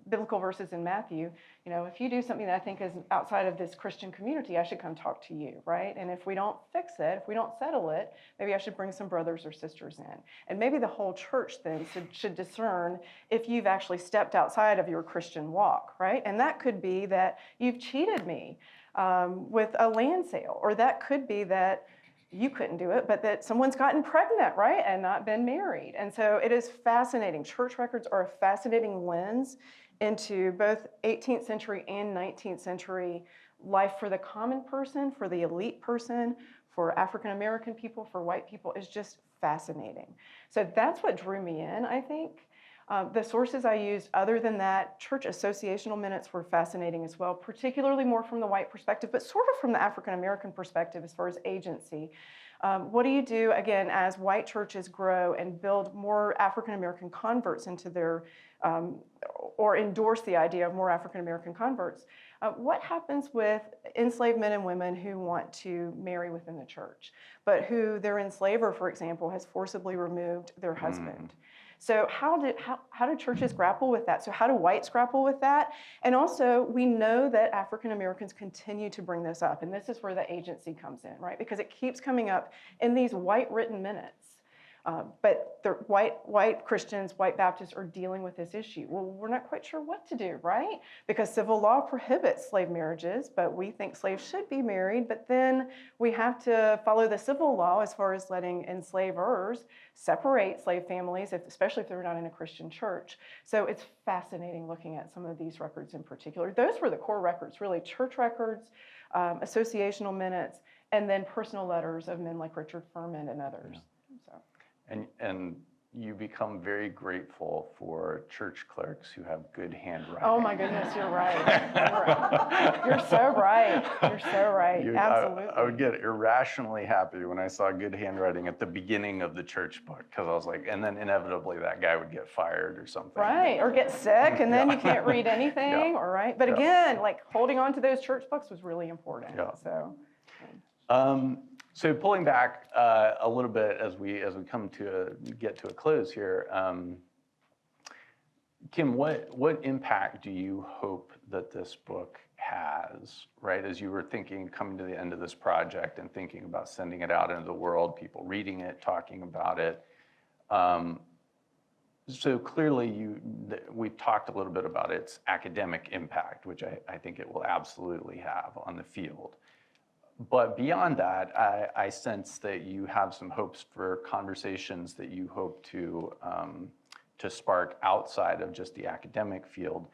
Speaker 3: biblical verses in Matthew, if you do something that I think is outside of this Christian community, I should come talk to you, right? And if we don't fix it, if we don't settle it, maybe I should bring some brothers or sisters in. And maybe the whole church then should discern if you've actually stepped outside of your Christian walk, right? And that could be that you've cheated me with a land sale, or that could be that you couldn't do it, but that someone's gotten pregnant, right, and not been married. And so it is fascinating. Church records are a fascinating lens into both 18th century and 19th century life for the common person, for the elite person, for African American people, for white people, is just fascinating. So that's what drew me in, I think. The sources I used, other than that, church associational minutes were fascinating as well, particularly more from the white perspective, but sort of from the African American perspective as far as agency. What do you do, again, as white churches grow and build more African American converts into their, or endorse the idea of more African American converts? What happens with enslaved men and women who want to marry within the church, but who their enslaver, for example, has forcibly removed their husband? So how do churches grapple with that? So how do whites grapple with that? And also, we know that African Americans continue to bring this up, and this is where the agency comes in, right? Because it keeps coming up in these white written minutes. But the white Christians, white Baptists are dealing with this issue. Well, we're not quite sure what to do, right? Because civil law prohibits slave marriages, but we think slaves should be married. But then we have to follow the civil law as far as letting enslavers separate slave families, especially if they're not in a Christian church. So it's fascinating looking at some of these records in particular. Those were the core records, really: church records, associational minutes, and then personal letters of men like Richard Furman and others. So.
Speaker 4: And you become very grateful for church clerks who have good handwriting.
Speaker 3: Oh my goodness, you're right. You're so right. You're so right. Absolutely.
Speaker 4: I would get irrationally happy when I saw good handwriting at the beginning of the church book, because I was like, and then inevitably that guy would get fired or something.
Speaker 3: Right, or get sick, and then you can't read anything, or right. But again, like holding on to those church books was really important. So.
Speaker 4: So pulling back a little bit as we come to get to a close here, Kim, what impact do you hope that this book has, right? As you were coming to the end of this project and thinking about sending it out into the world, people reading it, talking about it. So clearly we've talked a little bit about its academic impact, which I think it will absolutely have on the field. But beyond that, I sense that you have some hopes for conversations that you hope to spark outside of just the academic field.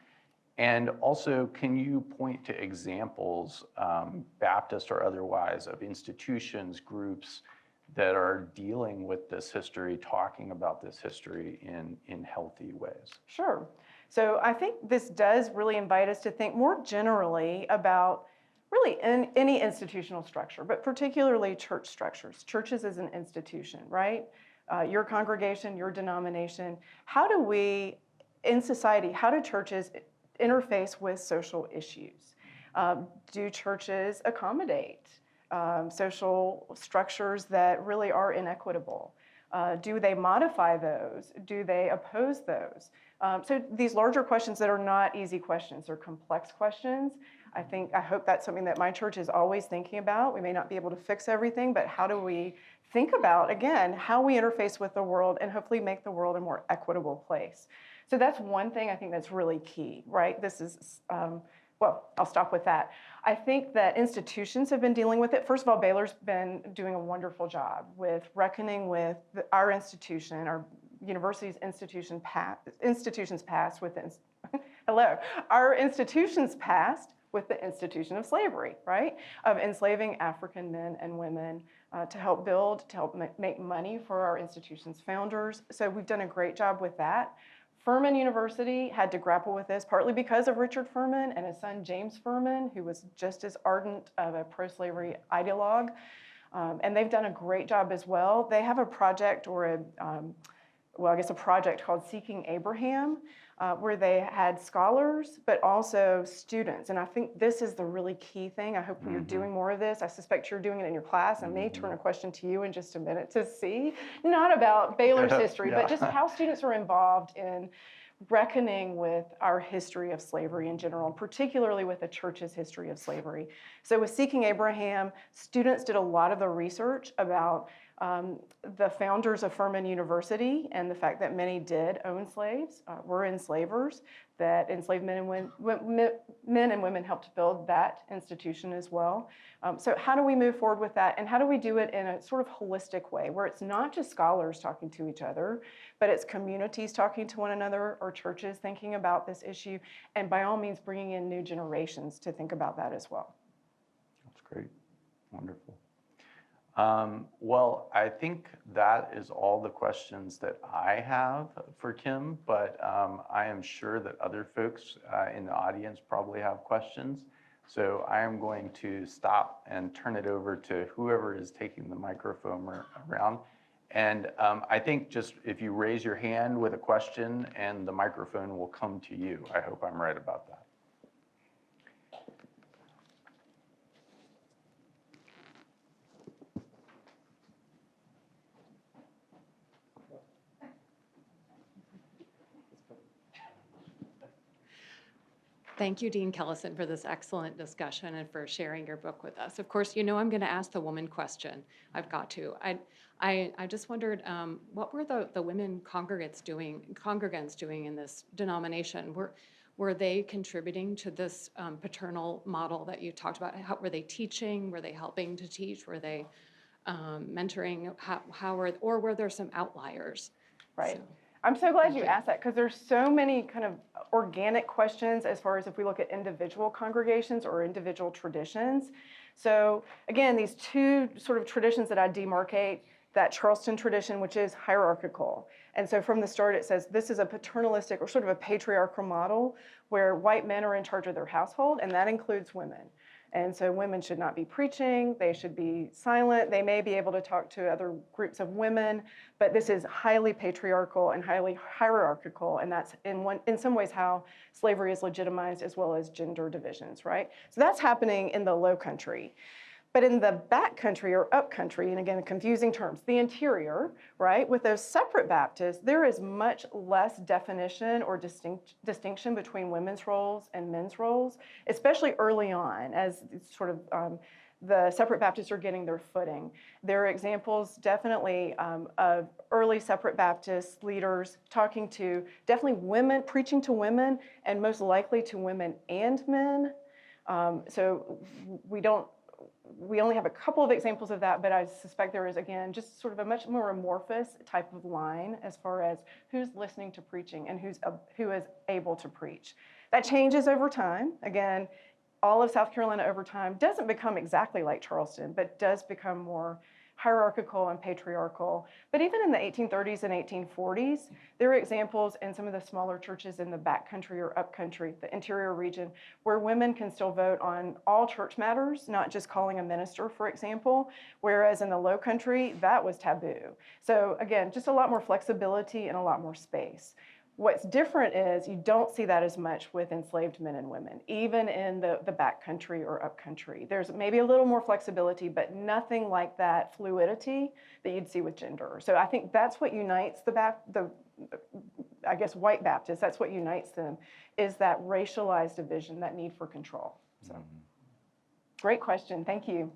Speaker 4: And also, can you point to examples, Baptist or otherwise, of institutions, groups that are dealing with this history, talking about this history in healthy ways?
Speaker 3: Sure. So I think this does really invite us to think more generally about really in any institutional structure, but particularly church structures. Churches as an institution, right? Your congregation, your denomination. How do we, in society, how do churches interface with social issues? Do churches accommodate social structures that really are inequitable? Do they modify those? Do they oppose those? So these larger questions that are not easy questions, they're complex questions. I hope that's something that my church is always thinking about. We may not be able to fix everything, but how do we think about, again, how we interface with the world and hopefully make the world a more equitable place. So that's one thing I think that's really key, right? This is, well, I'll stop with that. I think that institutions have been dealing with it. First of all, Baylor's been doing a wonderful job with reckoning with our institution, our university's institutions passed with our institutions passed with the institution of slavery, right? Of enslaving African men and women to help build, to help make money for our institution's founders. So we've done a great job with that. Furman University had to grapple with this, partly because of Richard Furman and his son James Furman, who was just as ardent of a pro-slavery ideologue. And they've done a great job as well. They have a project or a project called Seeking Abraham, where they had scholars, but also students. And I think this is the really key thing. I hope you're doing more of this. I suspect you're doing it in your class. I may turn a question to you in just a minute to see, not about Baylor's history, but just how students are involved in reckoning with our history of slavery in general, and particularly with the church's history of slavery. So with Seeking Abraham, students did a lot of the research about the founders of Furman University and the fact that many did own slaves, were enslavers, that enslaved men and women helped build that institution as well. So how do we move forward with that? And how do we do it in a sort of holistic way where it's not just scholars talking to each other, but it's communities talking to one another or churches thinking about this issue, and by all means bringing in new generations to think about that as well.
Speaker 4: That's great. Wonderful. Well, I think that is all the questions that I have for Kim, but I am sure that other folks in the audience probably have questions. So I am going to stop and turn it over to whoever is taking the microphone around. And I think just if you raise your hand with a question and the microphone will come to you. I hope I'm right about that.
Speaker 5: Thank you, Dean Kellison, for this excellent discussion and for sharing your book with us. Of course, you know I'm going to ask the woman question. I've got to. I just wondered, what were the women congregants doing in this denomination? Were they contributing to this paternal model that you talked about? Were they teaching? Were they helping to teach? Were they mentoring? Or were there some outliers?
Speaker 3: Right.
Speaker 5: So.
Speaker 3: I'm so glad you asked that, because there's so many kind of organic questions as far as if we look at individual congregations or individual traditions. So again, these two sort of traditions that I demarcate, that Charleston tradition, which is hierarchical. And so from the start, it says this is a paternalistic or sort of a patriarchal model where white men are in charge of their household, and that includes women. And so women should not be preaching, they should be silent, they may be able to talk to other groups of women, but this is highly patriarchal and highly hierarchical, and that's in some ways how slavery is legitimized, as well as gender divisions, right? So that's happening in the Low Country. But in the back country or up country, and again, confusing terms, the interior, right, with those separate Baptists, there is much less definition or distinction between women's roles and men's roles, especially early on as sort of the separate Baptists are getting their footing. There are examples definitely of early separate Baptist leaders talking to definitely women, preaching to women, and most likely to women and men. So we only have a couple of examples of that, but I suspect there is, again, just sort of a much more amorphous type of line as far as who's listening to preaching and who is able to preach. That changes over time. Again, all of South Carolina over time doesn't become exactly like Charleston, but does become more hierarchical and patriarchal. But even in the 1830s and 1840s, there are examples in some of the smaller churches in the backcountry or upcountry, the interior region, where women can still vote on all church matters, not just calling a minister, for example, whereas in the Low Country, that was taboo. So again, just a lot more flexibility and a lot more space. What's different is you don't see that as much with enslaved men and women, even in the backcountry or upcountry. There's maybe a little more flexibility, but nothing like that fluidity that you'd see with gender. So I think that's what unites white Baptists, that's what unites them, is that racialized division, that need for control. So, great question. Thank you.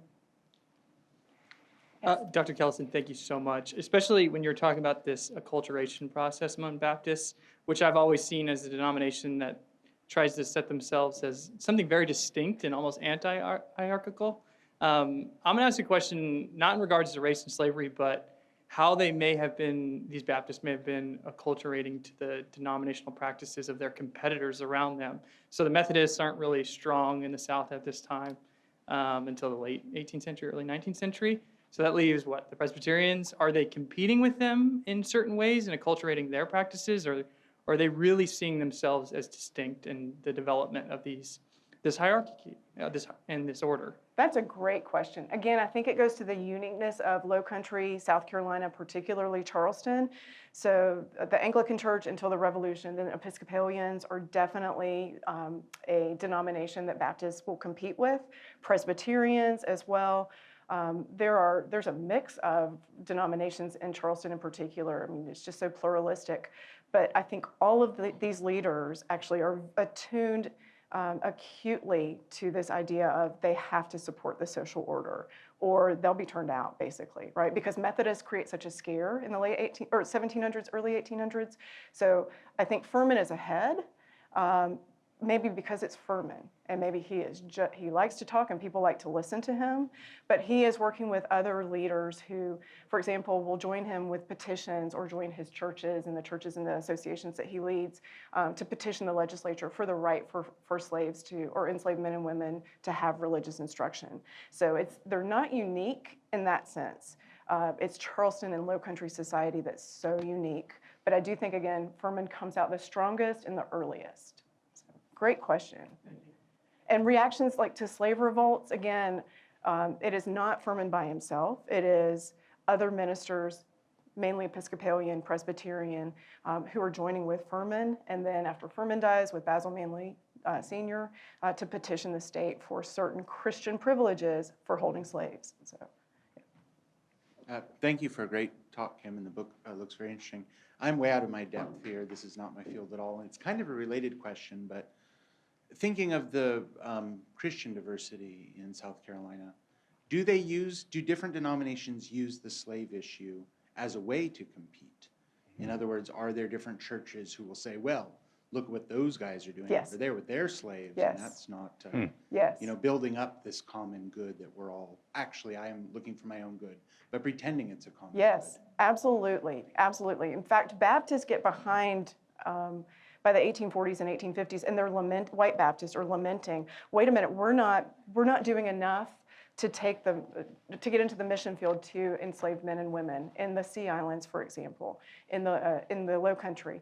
Speaker 6: Dr. Kellison, thank you so much, especially when you're talking about this acculturation process among Baptists, which I've always seen as a denomination that tries to set themselves as something very distinct and almost anti-hierarchical. I'm going to ask a question not in regards to race and slavery, but how they may have been, these Baptists may have been acculturating to the denominational practices of their competitors around them. So the Methodists aren't really strong in the South at this time until the late 18th century, early 19th century. So that leaves what? The Presbyterians, are they competing with them in certain ways and acculturating their practices, or are they really seeing themselves as distinct in the development of this hierarchy and this order?
Speaker 3: That's a great question. Again, I think it goes to the uniqueness of Low Country, South Carolina, particularly Charleston. So the Anglican Church until the Revolution, then Episcopalians are definitely a denomination that Baptists will compete with. Presbyterians as well. There's a mix of denominations in Charleston in particular. I mean, it's just so pluralistic. But I think all of these leaders actually are attuned acutely to this idea of they have to support the social order or they'll be turned out, basically, right? Because Methodists create such a scare in the late 1700s, early 1800s. So I think Furman is ahead. Maybe because it's Furman, and maybe he likes to talk and people like to listen to him, but he is working with other leaders who, for example, will join him with petitions or join his churches and the associations that he leads to petition the legislature for the right for slaves to, or enslaved men and women to have religious instruction. So they're not unique in that sense. It's Charleston and Low Country society that's so unique. But I do think, again, Furman comes out the strongest and the earliest. Great question. And reactions like to slave revolts, again, it is not Furman by himself. It is other ministers, mainly Episcopalian, Presbyterian, who are joining with Furman. And then after Furman dies, with Basil Manley Sr., to petition the state for certain Christian privileges for holding slaves. So,
Speaker 7: yeah. Thank you for a great talk, Kim, and the book looks very interesting. I'm way out of my depth here. This is not my field at all. And it's kind of a related question, but thinking of the Christian diversity in South Carolina, do different denominations use the slave issue as a way to compete? In other words, are there different churches who will say, well, look what those guys are doing
Speaker 3: Yes.
Speaker 7: over there with their slaves,
Speaker 3: Yes.
Speaker 7: and that's not,
Speaker 3: yes.
Speaker 7: building up this common good that we're all, actually, I am looking for my own good, but pretending it's a common
Speaker 3: Yes,
Speaker 7: good.
Speaker 3: absolutely, absolutely. In fact, Baptists get behind by the 1840s and 1850s, and white Baptists are lamenting, wait a minute, we're not doing enough to get into the mission field to enslaved men and women in the Sea Islands, for example, in the Low Country,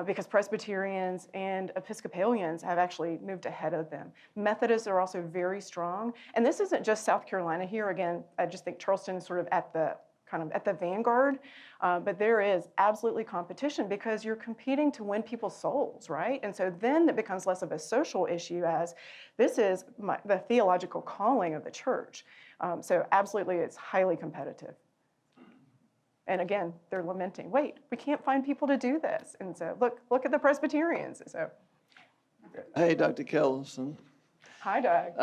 Speaker 3: because Presbyterians and Episcopalians have actually moved ahead of them. Methodists are also very strong, and this isn't just South Carolina here. Again, I just think Charleston is sort of at the vanguard, but there is absolutely competition because you're competing to win people's souls, right? And so then it becomes less of a social issue as this is the theological calling of the church. So absolutely, it's highly competitive. And again, they're lamenting, wait, we can't find people to do this. And so look at the Presbyterians. So,
Speaker 8: Hey, Dr. Kellison.
Speaker 3: hi, Doug.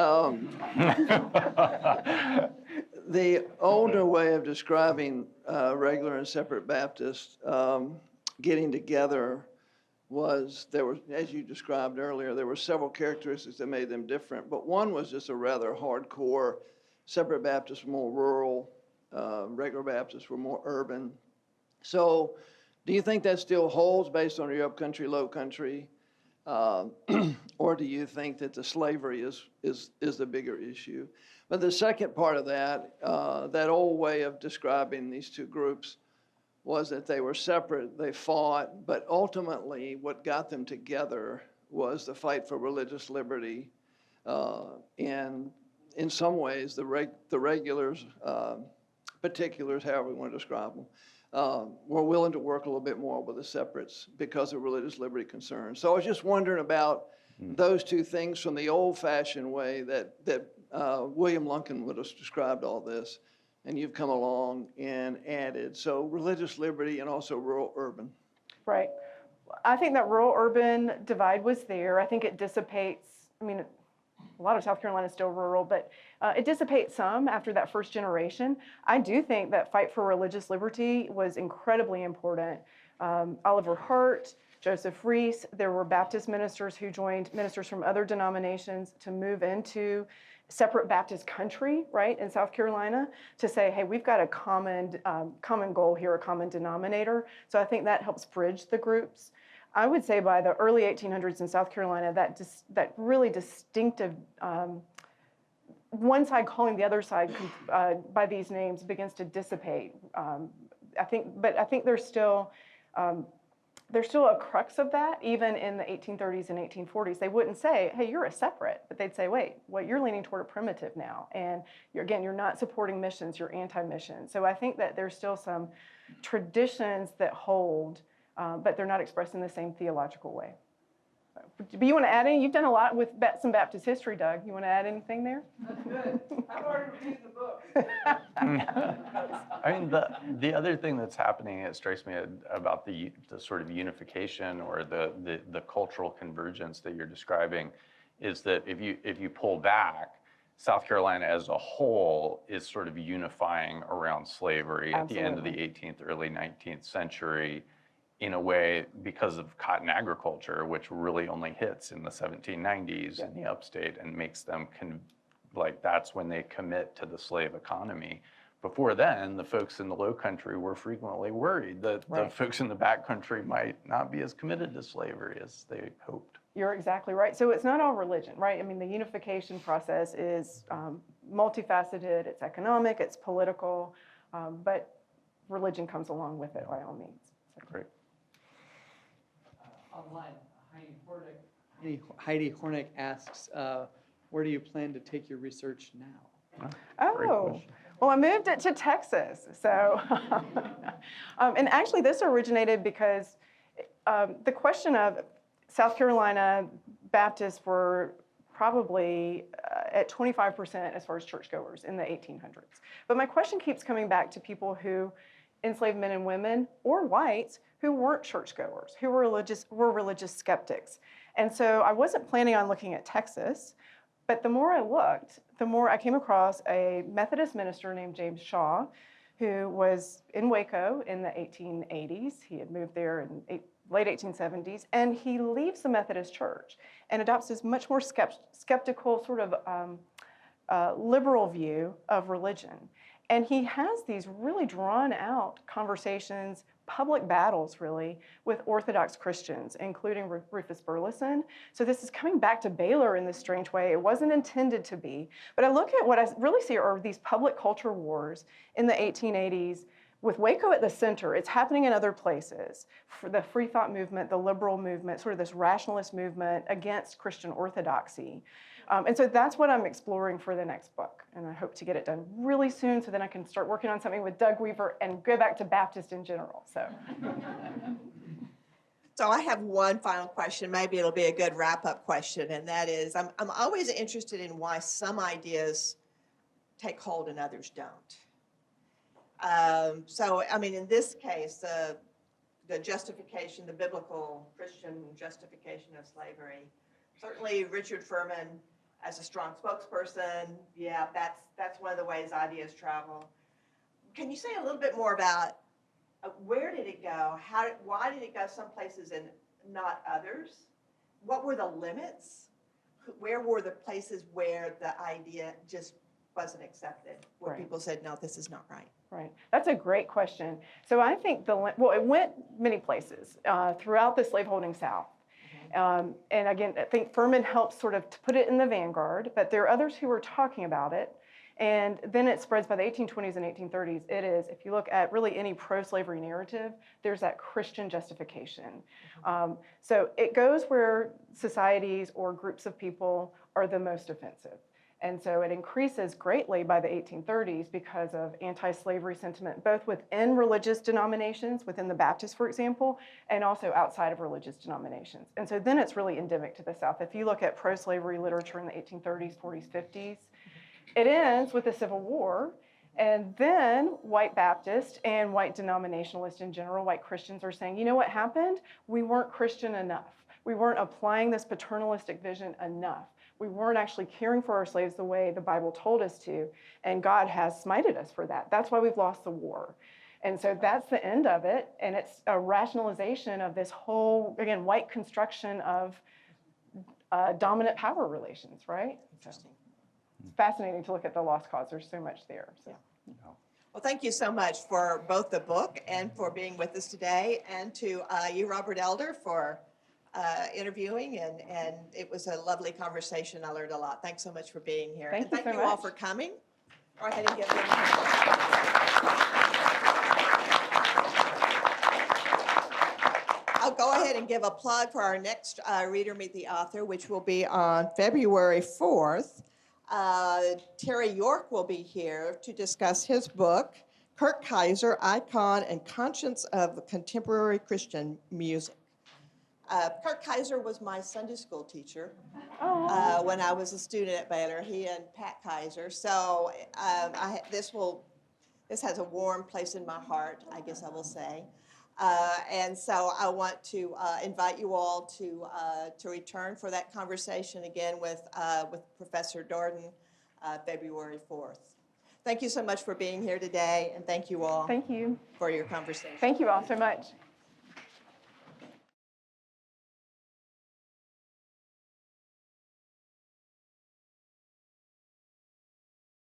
Speaker 8: The older way of describing regular and separate Baptists getting together was, as you described earlier, there were several characteristics that made them different, but one was just a rather hardcore. Separate Baptists were more rural, regular Baptists were more urban. So do you think that still holds based on your upcountry, low country? Or do you think that the slavery is the bigger issue? But the second part of that, that old way of describing these two groups was that they were separate, they fought, but ultimately what got them together was the fight for religious liberty. And in some ways, the regulars, particulars, however we want to describe them, were willing to work a little bit more with the separates because of religious liberty concerns. So I was just wondering about those two things from the old-fashioned way that William Lunkin would have described all this, and you've come along and added. So religious liberty and also rural-urban.
Speaker 3: Right. I think that rural-urban divide was there. I think it dissipates. I mean, a lot of South Carolina is still rural, but it dissipates some after that first generation. I do think that fight for religious liberty was incredibly important. Oliver Hart, Joseph Reese, there were Baptist ministers who joined ministers from other denominations to move into separate Baptist country, right, in South Carolina, to say, hey, we've got a common goal here, a common denominator. So I think that helps bridge the groups. I would say by the early 1800s in South Carolina, that really distinctive, one side calling the other side by these names begins to dissipate. I think there's still a crux of that, even in the 1830s and 1840s. They wouldn't say, hey, you're a separate, but they'd say, wait, well, you're leaning toward a primitive now. And you're not supporting missions, you're anti-mission. So I think that there's still some traditions that hold, but they're not expressed in the same theological way. But you want to add any? You've done a lot with some Baptist history, Doug. You want to add anything there?
Speaker 8: That's good. I've already reviewed the book.
Speaker 4: I mean, the other thing that's happening, it strikes me about the sort of unification or the cultural convergence that you're describing, is that if you pull back, South Carolina as a whole is sort of unifying around slavery at the end of the 18th, early 19th century, in a way because of cotton agriculture, which really only hits in the 1790s in the upstate and makes them that's when they commit to the slave economy. Before then, the folks in the low country were frequently worried that the folks in the back country might not be as committed to slavery as they hoped.
Speaker 3: You're exactly right. So it's not all religion, right? I mean, the unification process is multifaceted. It's economic, it's political, but religion comes along with it by all means. So.
Speaker 4: Great.
Speaker 9: Online, Heidi Hornick asks, where do you plan to take your research now?
Speaker 3: Oh, well, I moved it to Texas. So, and actually this originated because the question of South Carolina Baptists were probably at 25% as far as churchgoers in the 1800s. But my question keeps coming back to people who, enslaved men and women or whites, who weren't churchgoers, who were religious skeptics. And so I wasn't planning on looking at Texas, but the more I looked, the more I came across a Methodist minister named James Shaw, who was in Waco in the 1880s. He had moved there in late 1870s, and he leaves the Methodist Church and adopts this much more skeptical, sort of liberal view of religion. And he has these really drawn out conversations, public battles really, with Orthodox Christians, including Rufus Burleson. So this is coming back to Baylor in this strange way. It wasn't intended to be. But I look at what I really see are these public culture wars in the 1880s with Waco at the center. It's happening in other places. For the free thought movement, the liberal movement, sort of this rationalist movement against Christian orthodoxy. And so that's what I'm exploring for the next book. And I hope to get it done really soon so then I can start working on something with Doug Weaver and go back to Baptist in general.
Speaker 2: So I have one final question. Maybe it'll be a good wrap-up question, and that is, I'm always interested in why some ideas take hold and others don't. So, I mean, in this case, the justification, the biblical Christian justification of slavery, certainly Richard Furman, as a strong spokesperson, yeah, that's one of the ways ideas travel. Can you say a little bit more about where did it go? Why did it go some places and not others? What were the limits? Where were the places where the idea just wasn't accepted, where people said, no, this is not right?
Speaker 3: Right. That's a great question. So I think it went many places throughout the slaveholding South. And again, I think Furman helped sort of to put it in the vanguard, but there are others who were talking about it. And then it spreads by the 1820s and 1830s. It is, if you look at really any pro-slavery narrative, there's that Christian justification. So it goes where societies or groups of people are the most offensive. And so it increases greatly by the 1830s because of anti-slavery sentiment, both within religious denominations, within the Baptists, for example, and also outside of religious denominations. And so then it's really endemic to the South. If you look at pro-slavery literature in the 1830s, 40s, 50s, it ends with the Civil War. And then white Baptists and white denominationalists in general, white Christians, are saying, you know what happened? We weren't Christian enough. We weren't applying this paternalistic vision enough. we weren't actually caring for our slaves the way the Bible told us to, and God has smited us for that. That's why we've lost the war. And so that's the end of it, and it's a rationalization of this whole, again, white construction of dominant power relations, right?
Speaker 2: Interesting.
Speaker 3: It's fascinating to look at the lost cause. There's so much there. So.
Speaker 2: Well, thank you so much for both the book and for being with us today, and to you, Robert Elder, for interviewing, and it was a lovely conversation. I learned a lot. Thanks so much for being here.
Speaker 3: Thank
Speaker 2: and
Speaker 3: you
Speaker 2: thank
Speaker 3: so
Speaker 2: you all
Speaker 3: much.
Speaker 2: for coming. Go ahead and give them a hand. I'll go ahead and give a plug for our next Reader Meet the Author, which will be on February 4th. Terry York will be here to discuss his book, Kurt Kaiser, Icon and Conscience of Contemporary Christian Music. Kurt Kaiser was my Sunday school teacher when I was a student at Baylor, he and Pat Kaiser. So this has a warm place in my heart, I guess I will say. And so I want to invite you all to return for that conversation again with Professor Dordan, February 4th. Thank you so much for being here today, and thank you all
Speaker 3: Thank you.
Speaker 2: for your conversation.
Speaker 3: Thank you all so much.